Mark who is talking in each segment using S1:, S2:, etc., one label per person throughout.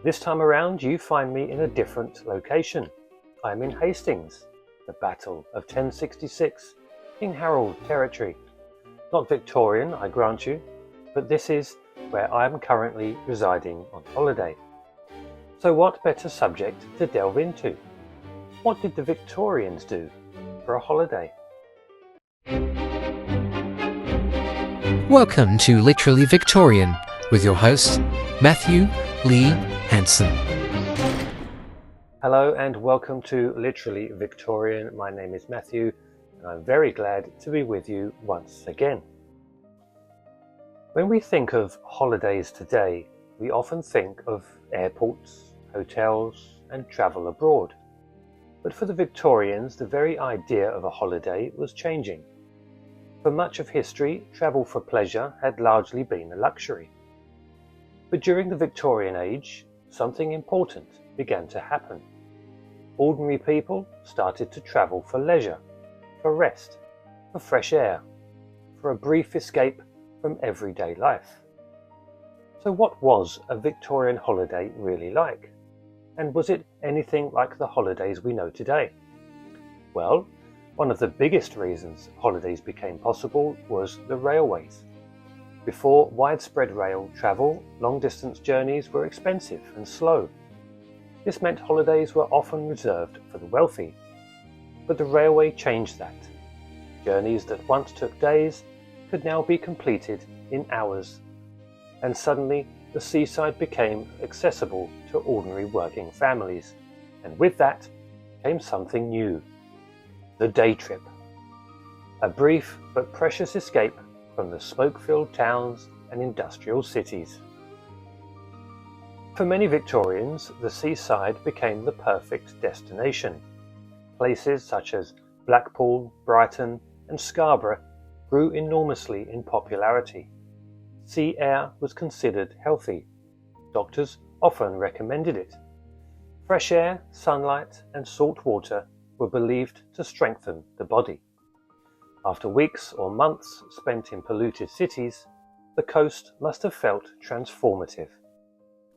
S1: This time around you find me in a different location. I'm in Hastings, the Battle of 1066, King Harold territory. Not Victorian, I grant you, but this is where I am currently residing on holiday. So what better subject to delve into? What did the Victorians do for a holiday?
S2: Welcome to Literally Victorian with your host, Matthew Lee Hanson.
S1: Hello and welcome to Literally Victorian. My name is Matthew and I'm very glad to be with you once again. When we think of holidays today, we often think of airports, hotels and travel abroad. But for the Victorians, the very idea of a holiday was changing. For much of history, travel for pleasure had largely been a luxury. But during the Victorian age, something important began to happen. Ordinary people started to travel for leisure, for rest, for fresh air, for a brief escape from everyday life. So what was a Victorian holiday really like? And was it anything like the holidays we know today? Well, one of the biggest reasons holidays became possible was the railways. Before widespread rail travel, long-distance journeys were expensive and slow. This meant holidays were often reserved for the wealthy. But the railway changed that. Journeys that once took days could now be completed in hours. And suddenly, the seaside became accessible to ordinary working families. And with that came something new. The day trip. A brief but precious escape from the smoke-filled towns and industrial cities. For many Victorians, the seaside became the perfect destination. Places such as Blackpool, Brighton and Scarborough grew enormously in popularity. Sea air was considered healthy. Doctors often recommended it. Fresh air, sunlight and salt water were believed to strengthen the body. After weeks or months spent in polluted cities, the coast must have felt transformative.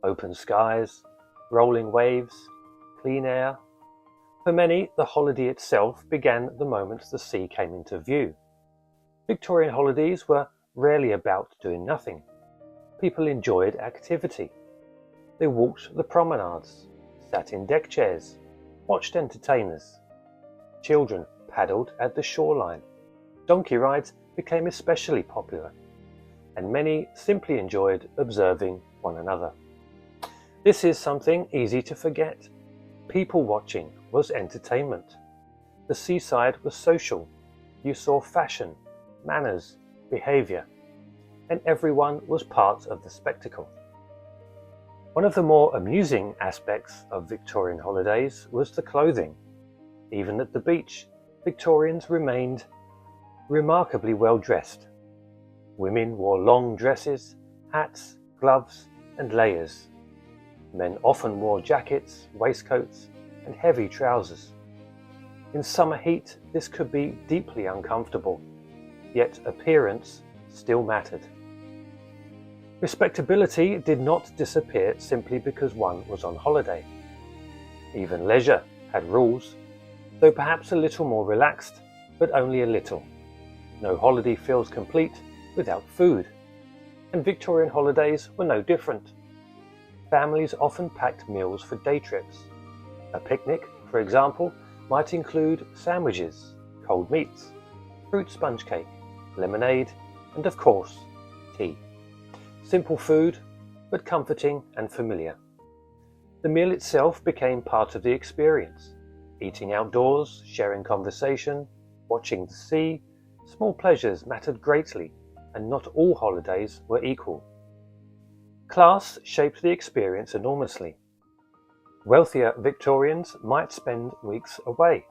S1: Open skies, rolling waves, clean air. For many, the holiday itself began the moment the sea came into view. Victorian holidays were rarely about doing nothing. People enjoyed activity. They walked the promenades, sat in deck chairs, watched entertainers. Children paddled at the shoreline. Donkey rides became especially popular, and many simply enjoyed observing one another. This is something easy to forget. People watching was entertainment. The seaside was social. You saw fashion, manners, behaviour, and everyone was part of the spectacle. One of the more amusing aspects of Victorian holidays was the clothing. Even at the beach, Victorians remained remarkably well dressed. Women wore long dresses, hats, gloves, and layers. Men often wore jackets, waistcoats, and heavy trousers. In summer heat, this could be deeply uncomfortable, yet appearance still mattered. Respectability did not disappear simply because one was on holiday. Even leisure had rules, though perhaps a little more relaxed, but only a little. No holiday feels complete without food, and Victorian holidays were no different. Families often packed meals for day trips. A picnic, for example, might include sandwiches, cold meats, fruit sponge cake, lemonade, and of course, tea. Simple food, but comforting and familiar. The meal itself became part of the experience. Eating outdoors, sharing conversation, watching the sea, small pleasures mattered greatly, and not all holidays were equal. Class shaped the experience enormously. Wealthier Victorians might spend weeks away.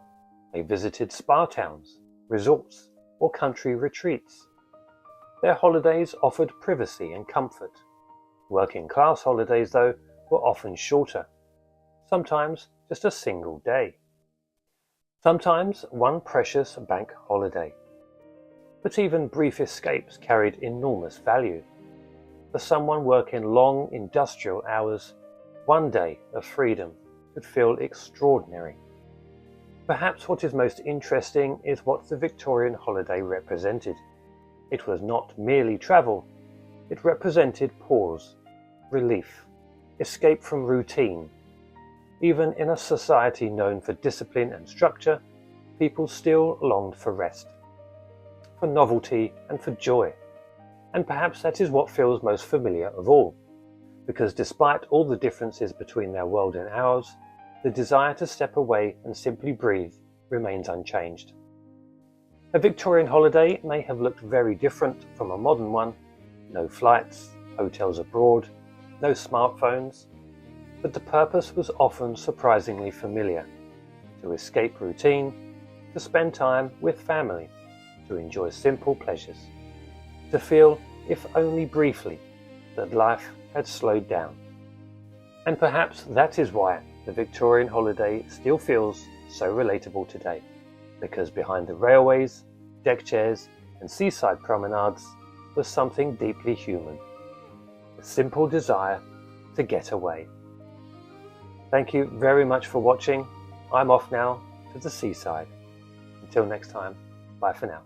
S1: They visited spa towns, resorts, or country retreats. Their holidays offered privacy and comfort. Working class holidays, though, were often shorter, sometimes just a single day. Sometimes one precious bank holiday. But even brief escapes carried enormous value. For someone working long industrial hours, one day of freedom could feel extraordinary. Perhaps what is most interesting is what the Victorian holiday represented. It was not merely travel, it represented pause, relief, escape from routine. Even in a society known for discipline and structure, people still longed for rest, for novelty and for joy. And perhaps that is what feels most familiar of all, because despite all the differences between their world and ours, the desire to step away and simply breathe remains unchanged. A Victorian holiday may have looked very different from a modern one. No flights, hotels abroad, no smartphones, but the purpose was often surprisingly familiar: to escape routine, to spend time with family, to enjoy simple pleasures, to feel, if only briefly, that life had slowed down. And perhaps that is why the Victorian holiday still feels so relatable today, because behind the railways, deck chairs and seaside promenades was something deeply human: a simple desire to get away. Thank you very much for watching. I'm off now to the seaside. Until next time, bye for now.